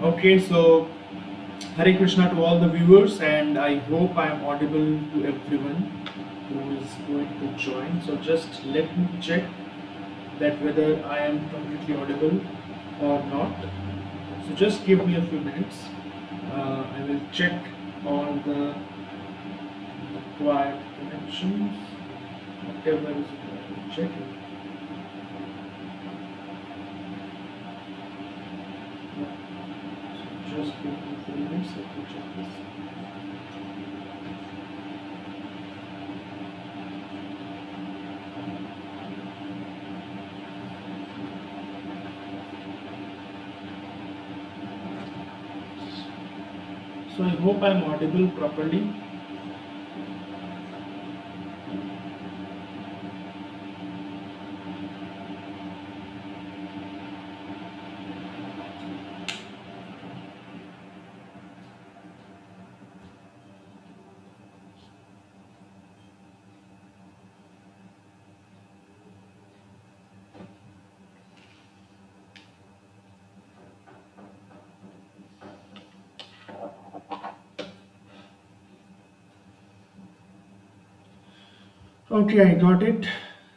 Okay, so Hare Krishna to all the viewers, and I hope I am audible to everyone who is going to join. So just let me check that whether I am completely audible or not. So just give me a few minutes. I will check all the required connections, whatever is required. Check it. So just give me a few minutes. Let me check this. So I hope I am audible properly. Okay, I got it.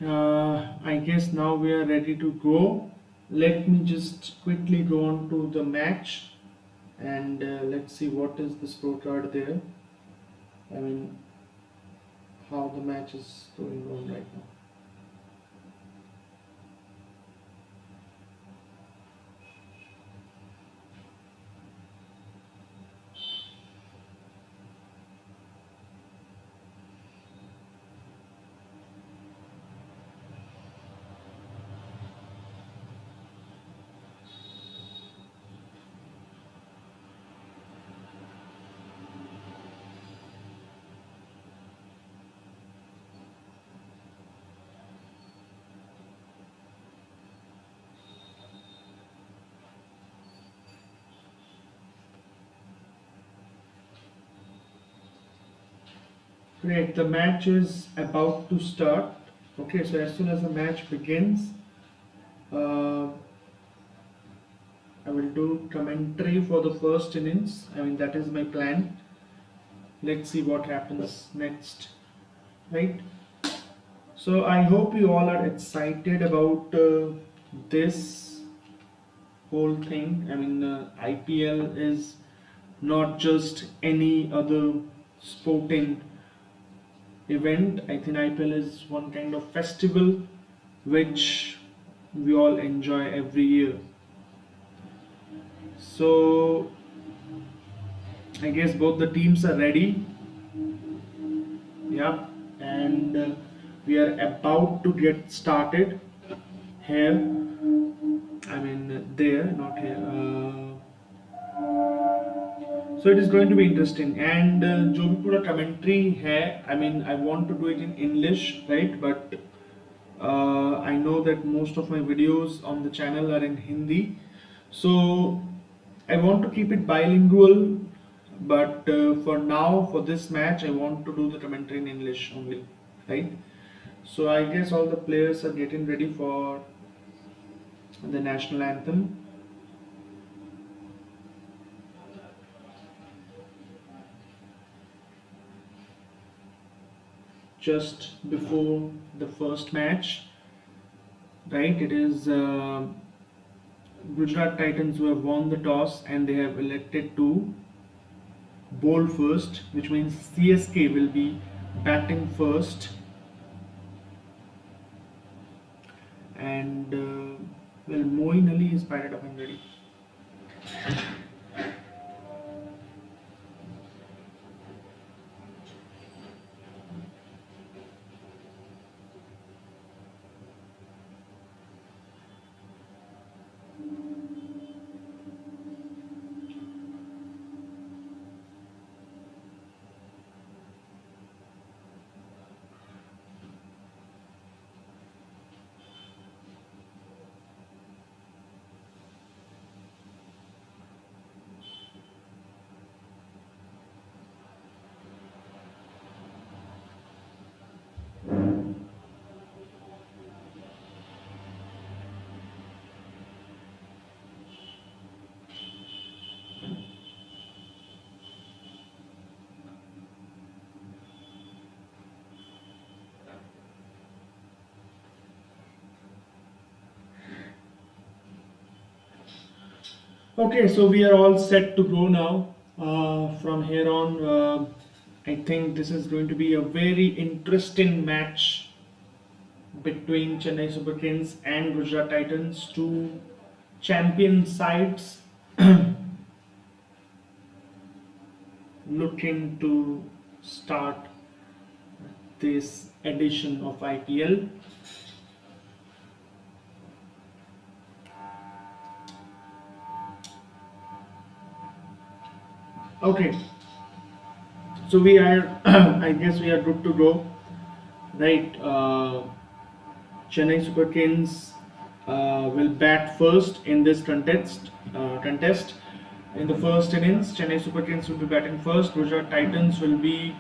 I guess now we are ready to go. Let me just quickly go on to the match and let's see what is the scorecard there. I mean, how the match is going on right now. Great, the match is about to start. Okay, so as soon as the match begins, uh, I will do commentary for the first innings. I mean, that is my plan. Let's see what happens next, right? So I hope you all are excited about this whole thing. I mean, IPL is not just any other sporting event. I think IPL is one kind of festival which we all enjoy every year. So I guess both the teams are ready. Yeah, and we are about to get started here. I mean, there, not here. So it is going to be interesting. And जो भी पूरा commentary है, I mean, I want to do it in English, right? But I know that most of my videos on the channel are in Hindi, so I want to keep it bilingual. But for now, for this match, I want to do the commentary in English only, right? So I guess all the players are getting ready for the national anthem. Just before the first match, right? It is Gujarat Titans who have won the toss and they have elected to bowl first, which means CSK will be batting first. And well, Moeen Ali is batted up and ready. Okay, so we are all set to go now. From here on, I think this is going to be a very interesting match between Chennai Super Kings and Gujarat Titans, two champion sides looking to start this edition of IPL. Okay, so we are, I guess we are good to go, right? Chennai Super Kings will bat first in this contest. In the first innings, Chennai Super Kings will be batting first. Gujarat Titans will be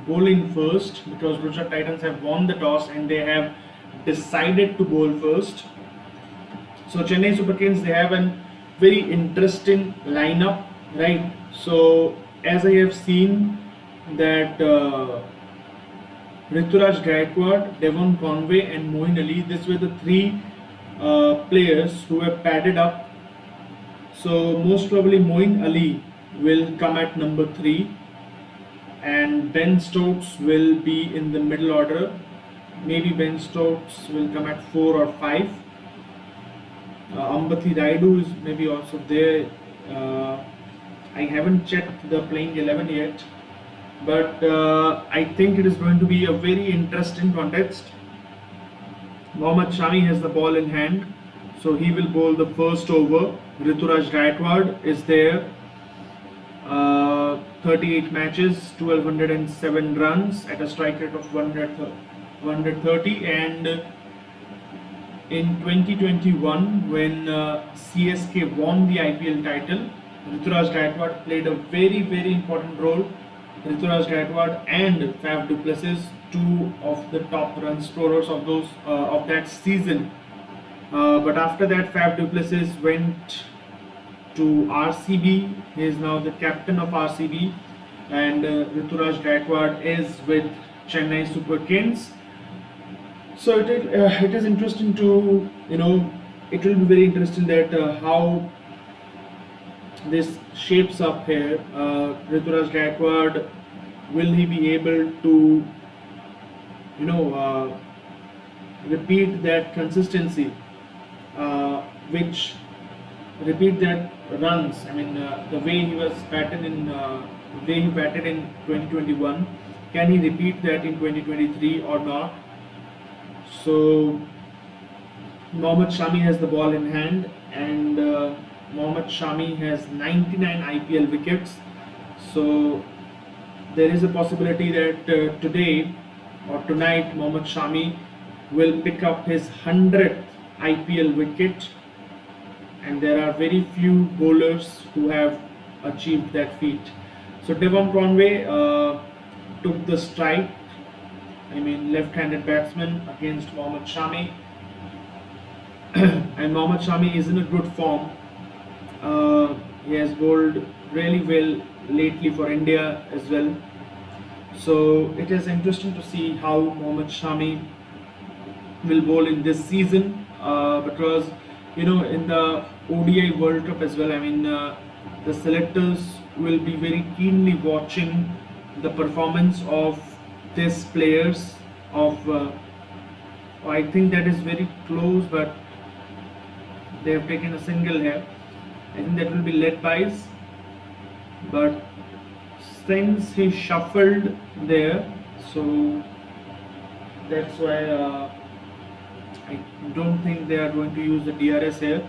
bowling first because Gujarat Titans have won the toss and they have decided to bowl first. So Chennai Super Kings, they have a very interesting lineup, right? So as I have seen that Rituraj Gaikwad, Devon Conway, and Moeen Ali, these were the three players who have padded up. So most probably Moeen Ali will come at number 3 and Ben Stokes will be in the middle order. Maybe Ben Stokes will come at 4 or 5. Ambati Raidu is maybe also there. I haven't checked the playing 11 yet, but I think it is going to be a very interesting contest. Mohammad Shami has the ball in hand, so he will bowl the first over. Rituraj Gaikwad is there. 38 matches, 1207 runs at a strike rate of 130, and in 2021 when CSK won the IPL title, Rituraj Gaikwad played a very important role. Rituraj Gaikwad and Faf du Plessis, two of the top run scorers of that season. But after that, Faf du Plessis went to RCB. He is now the captain of RCB, and Rituraj Gaikwad is with Chennai Super Kings. So it is interesting to, it will be very interesting that how this shapes up here. Rituraj Gaikwad, will he be able to repeat that consistency, which repeat that runs? I mean, the way he was batted in 2021, can he repeat that in 2023 or not? So Mohammad Shami has the ball in hand, and Mohammad Shami has 99 IPL wickets. So there is a possibility that today or tonight Mohammad Shami will pick up his 100th IPL wicket, and there are very few bowlers who have achieved that feat. So Devon Conway took the strike, left-handed batsman against Mohammad Shami, and Mohammad Shami is in a good form. He has bowled really well lately for India as well. So it is interesting to see how Mohammad Shami will bowl in this season, because in the ODI World Cup as well, the selectors will be very keenly watching the performance of these players. I think that is very close, but they have taken a single here. I think that will be led by, but since he shuffled there, so that's why I don't think they are going to use the DRS here.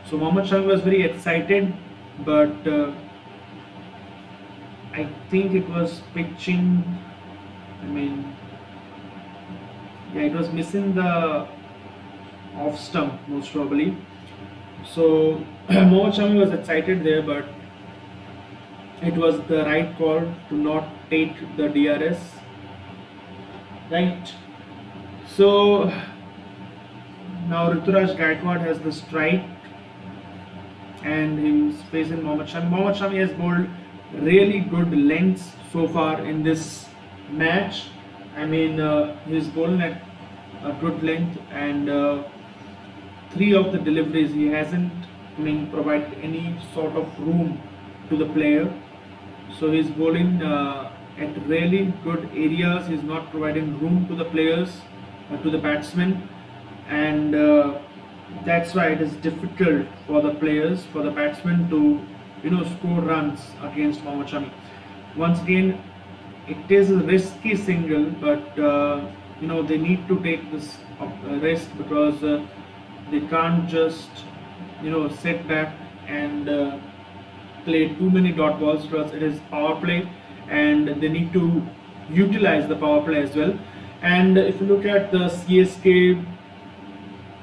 So Mohammad Shami was very excited, but I think it was pitching. It was missing the off stump most probably. So Mohammad Shami was excited there, but it was the right call to not take the DRS. Right. So now Rituraj Gaikwad has the strike, and he's facing Mohammad Shami. Mohammad Shami has bowled really good lengths so far in this match. He's bowling at a good length, and 3 of the deliveries he hasn't provide any sort of room to the player. So he's bowling at really good areas. He's not providing room to the players, to the batsmen, and that's why it is difficult for the players, for the batsmen to score runs against Mohammad Shami. Once again, it is a risky single, but they need to take this risk because they can't just sit back and play too many dot balls because it is power play and they need to utilize the power play as well. And if you look at the CSK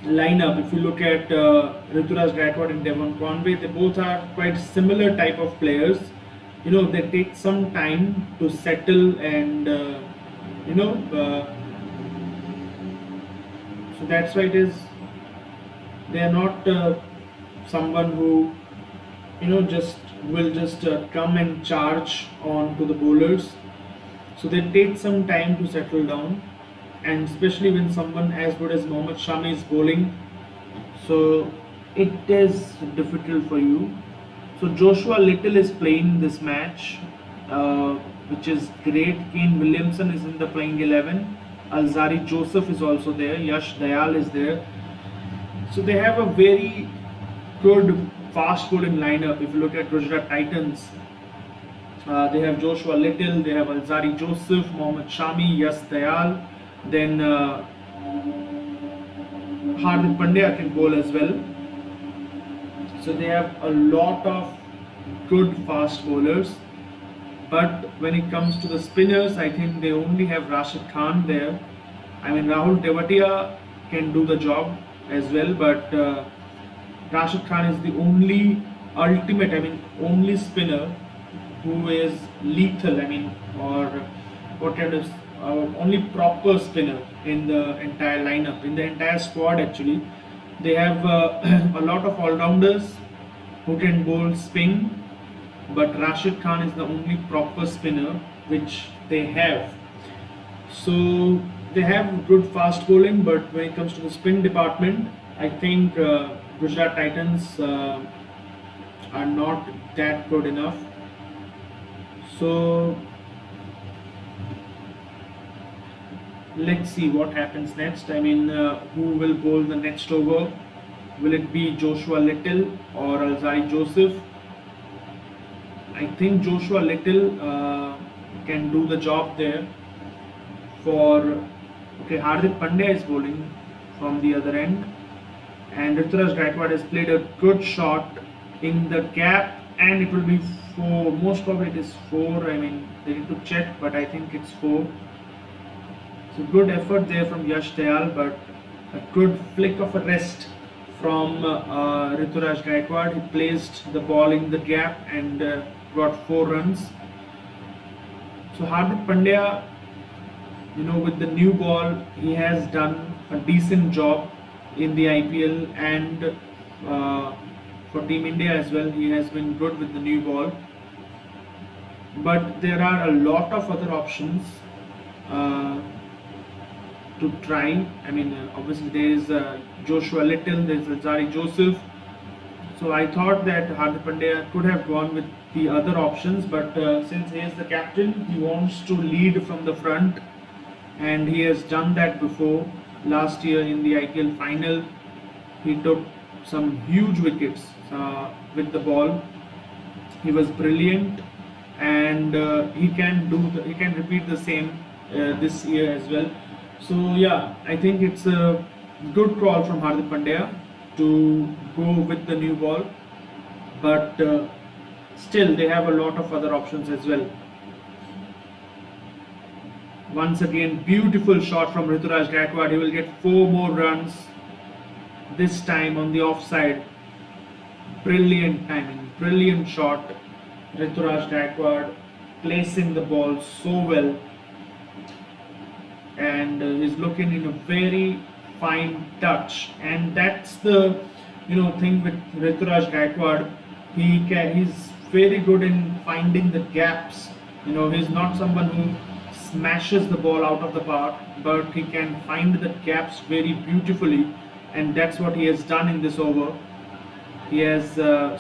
lineup, if you look at Rituraj Gaikwad and Devon Conway, they both are quite similar type of players. They take some time to settle and so that's why it is. They are not someone who just will just come and charge on to the bowlers. So they take some time to settle down, and especially when someone as good as Mohammad Shami is bowling, so it is difficult for you. So Joshua Little is playing this match, which is great. Kane Williamson is in the playing 11. Alzari Joseph is also there. Yash Dayal is there. So they have a very good fast bowling lineup. If you look at Gujarat Titans, they have Joshua Little, they have Alzari Joseph, Mohammad Shami, Yash Dayal, then Hardik Pandya can bowl as well. So they have a lot of good fast bowlers. But when it comes to the spinners, I think they only have Rashid Khan there. Rahul Tewatia can do the job as well, but Rashid Khan is the only only spinner who is lethal, or what kind of only proper spinner in the entire lineup, in the entire squad actually. They have a lot of all-rounders who can bowl spin, but Rashid Khan is the only proper spinner which they have. So they have good fast bowling, but when it comes to the spin department, I think Gujarat Titans are not that good enough. So let's see what happens next. Who will bowl the next over? Will it be Joshua Little or Alzari Joseph? I think Joshua Little can do the job there. Hardik Pandya is bowling from the other end, and Rituraj Gaikwad has played a good shot in the gap, and it will be 4. Most probably it is 4. They need to check, but I think it's 4. So good effort there from Yash Dayal, but a good flick of a wrist from Rituraj Gaikwad. He placed the ball in the gap and got 4 runs. So Hardik Pandya, with the new ball, he has done a decent job in the IPL, and for Team India as well, he has been good with the new ball. But there are a lot of other options to try. Obviously there is Joshua Little, there is Alzari Joseph. So I thought that Hardik Pandya could have gone with the other options, but since he is the captain, he wants to lead from the front, and he has done that before. Last year in the IPL final, he took some huge wickets with the ball. He was brilliant, and he can repeat the same this year as well. So yeah, I think it's a good call from Hardik Pandya to go with the new ball, but still they have a lot of other options as well. Once again, beautiful shot from Rituraj Gaikwad. He will get 4 more runs, this time on the offside. Brilliant timing, brilliant shot. Rituraj Gaikwad placing the ball so well, and he's looking in a very fine touch, and that's the thing with Rituraj Gaikwad. He's very good in finding the gaps. He's not someone who smashes the ball out of the park, but he can find the gaps very beautifully, and that's what he has done in this over. He has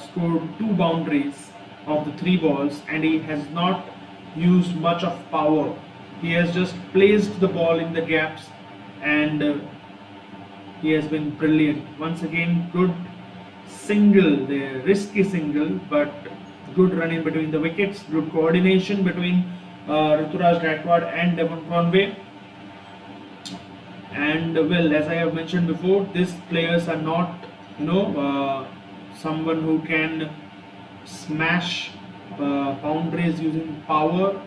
scored 2 boundaries of the 3 balls, and he has not used much of power. He has just placed the ball in the gaps, and he has been brilliant. Once again, good single there, risky single, but good run in between the wickets, good coordination between Ruturaj Gaikwad and Devon Conway. And well, as I have mentioned before, these players are not, someone who can smash boundaries using power,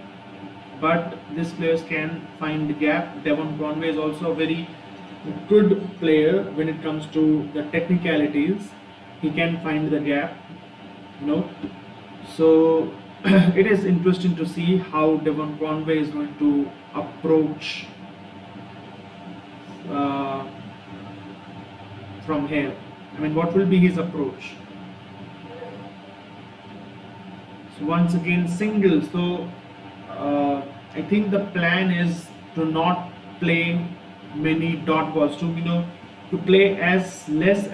but these players can find the gap. Devon Conway is also a very good player when it comes to the technicalities. He can find the gap, So it is interesting to see how Devon Conway is going to approach from here. I mean, what will be his approach? So once again, single. So I think the plan is to not play many dot balls. To play as less.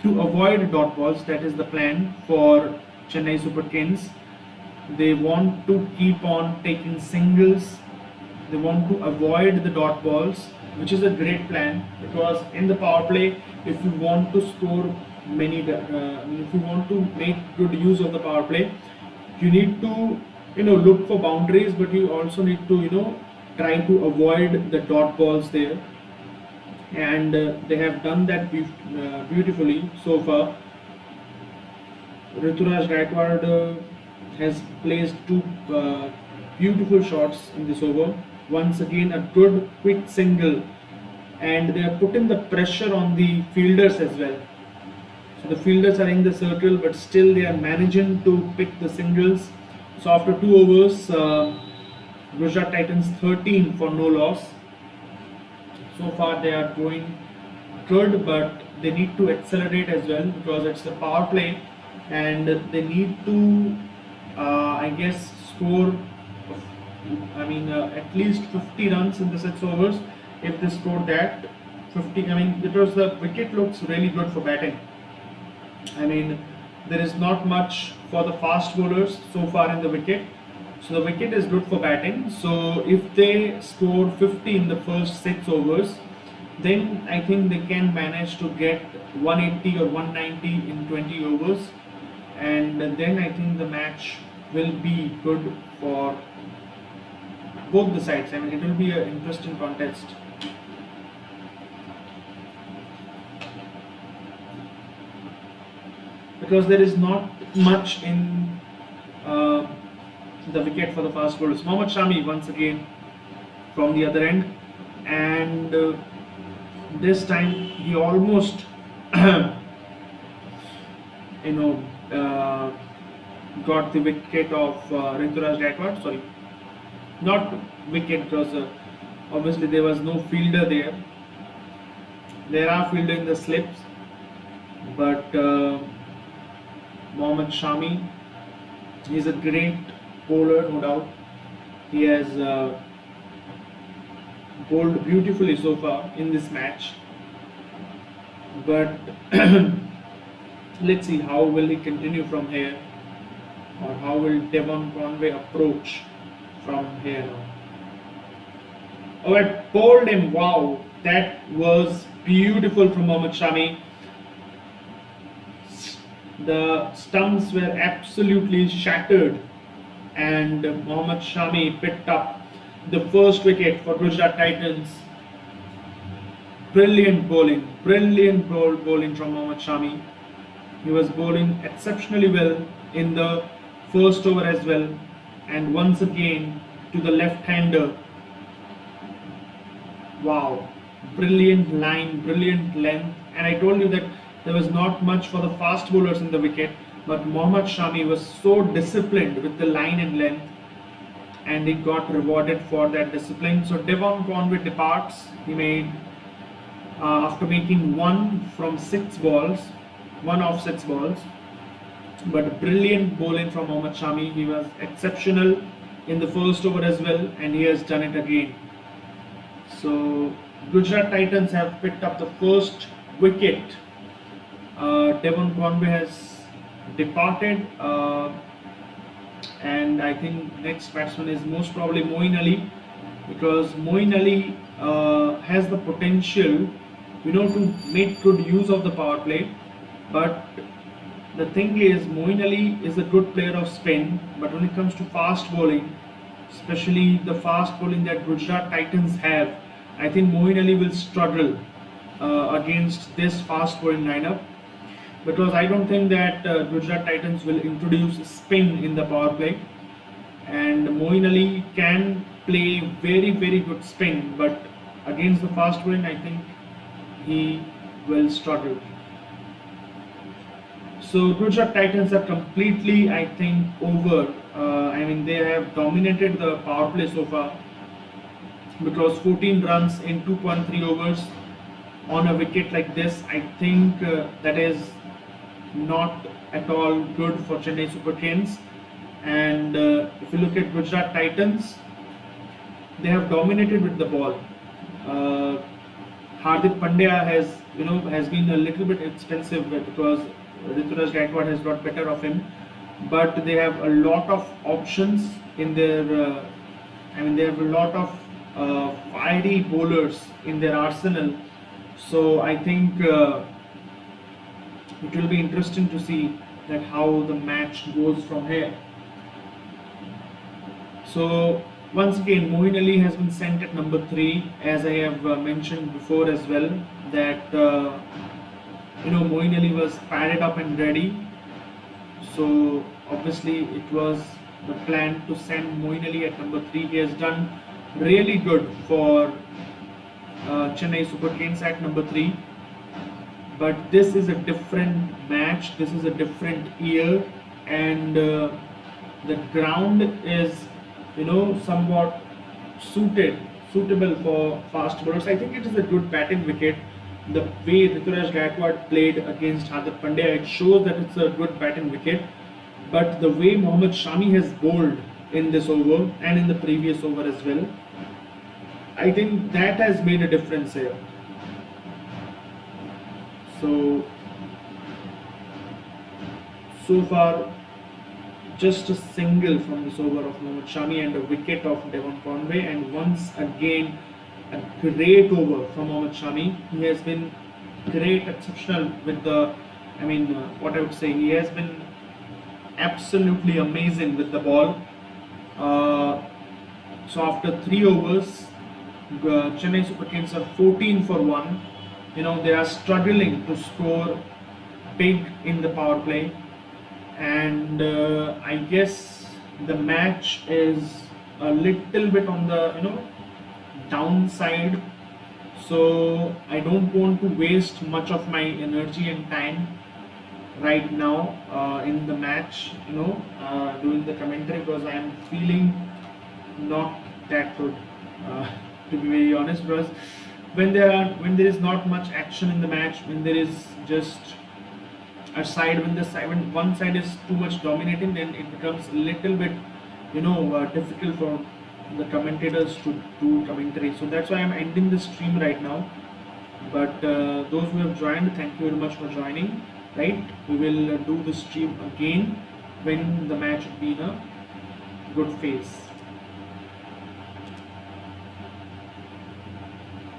To avoid dot balls. That is the plan for Chennai Super Kings. They want to keep on taking singles. They want to avoid the dot balls, which is a great plan, because in the power play, if you want to score many, if you want to make good use of the power play, you need to look for boundaries, but you also need to try to avoid the dot balls there, and they have done that beautifully so far. Ruturaj Gaikwad has placed 2 beautiful shots in this over. Once again, a good quick single, and they are putting the pressure on the fielders as well. So the fielders are in the circle, but still they are managing to pick the singles. So after 2 overs, Gujarat Titans 13 for no loss. So far they are going good, but they need to accelerate as well, because it's the power play, and they need to, score. At least 50 runs in the 6 overs. If they scored that 50, because the wicket looks really good for batting. There is not much for the fast bowlers so far in the wicket. So the wicket is good for batting. So if they score 50 in the first 6 overs, then I think they can manage to get 180 or 190 in 20 overs. And then I think the match will be good for both the sides. It will be an interesting contest. Because there is not much in the wicket for the fast bowlers. Mohammad Shami once again from the other end, and this time he almost got the wicket of Ruturaj Gaikwad. Sorry, not wicket, because obviously there was no fielder there. There are fielder in the slips, but Mohammad Shami, he is a great bowler, no doubt. He has bowled beautifully so far in this match, but let's see how will he continue from here, or how will Devon Conway approach from here now. Oh, I bowled him. Wow, that was beautiful from Mohammad Shami. The stumps were absolutely shattered, and Mohammad Shami picked up the first wicket for Gujarat Titans. Brilliant bowling from Mohammad Shami. He was bowling exceptionally well in the first over as well, and once again to the left-hander. Wow, brilliant line, brilliant length, and I told you that there was not much for the fast bowlers in the wicket, but Mohammad Shami was so disciplined with the line and length, and he got rewarded for that discipline. So Devon Conway departs. He made, after making 1 of 6 balls, but brilliant bowling from Mohammad Shami. He was exceptional in the first over as well, and he has done it again. So Gujarat Titans have picked up the first wicket Devon Conway has departed, and I think next batsman is most probably Moeen Ali, because Moeen Ali has the potential, to make good use of the power play. But the thing is, Moeen Ali is a good player of spin, but when it comes to fast bowling, especially the fast bowling that Gujarat Titans have, I think Moeen Ali will struggle against this fast bowling lineup, because I don't think that Gujarat Titans will introduce spin in the power play, and Moeen Ali can play very good spin, but against the fast bowling, I think he will struggle. So Gujarat Titans are completely, I think, over. They have dominated the power play so far, because 14 runs in 2.3 overs on a wicket like this, I think that is not at all good for Chennai Super Kings. And if you look at Gujarat Titans, they have dominated with the ball. Hardik Pandya has been a little bit expensive because Rituraj Gaikwad has got better of him, but they have a lot of options in their. They have a lot of fiery bowlers in their arsenal. So I think it will be interesting to see that how the match goes from here. So once again, Moeen Ali has been sent at number 3, as I have mentioned before as well, that Moeen Ali was padded up and ready. So obviously it was the plan to send Moeen Ali at number 3. He has done really good for Chennai Super Kings at number 3. But this is a different match, this is a different year, and the ground is somewhat suitable for fast bowlers. I think it is a good batting wicket. The way Rituraj Gaikwad played against Hardik Pandya, it shows that it's a good batting wicket. But the way Mohammad Shami has bowled in this over and in the previous over as well, I think that has made a difference here. So far, just a single from this over of Mohammad Shami and a wicket of Devon Conway, and once again a great over from Mohammad Shami. He has been great, exceptional with the, what I would say, he has been absolutely amazing with the ball. So after 3 overs, Chennai Super Kings are 14 for 1. They are struggling to score big in the power play, and I guess the match is a little bit on the downside. So I don't want to waste much of my energy and time right now in the match, doing the commentary, because I am feeling not that good, to be very honest. Because when there is not much action in the match, when there is just a side, when one side is too much dominating, then it becomes a little bit difficult for the commentators to do commentary. So that's why I'm ending the stream right now. But those who have joined, thank you very much for joining. Right, we will do the stream again when the match will be in a good phase.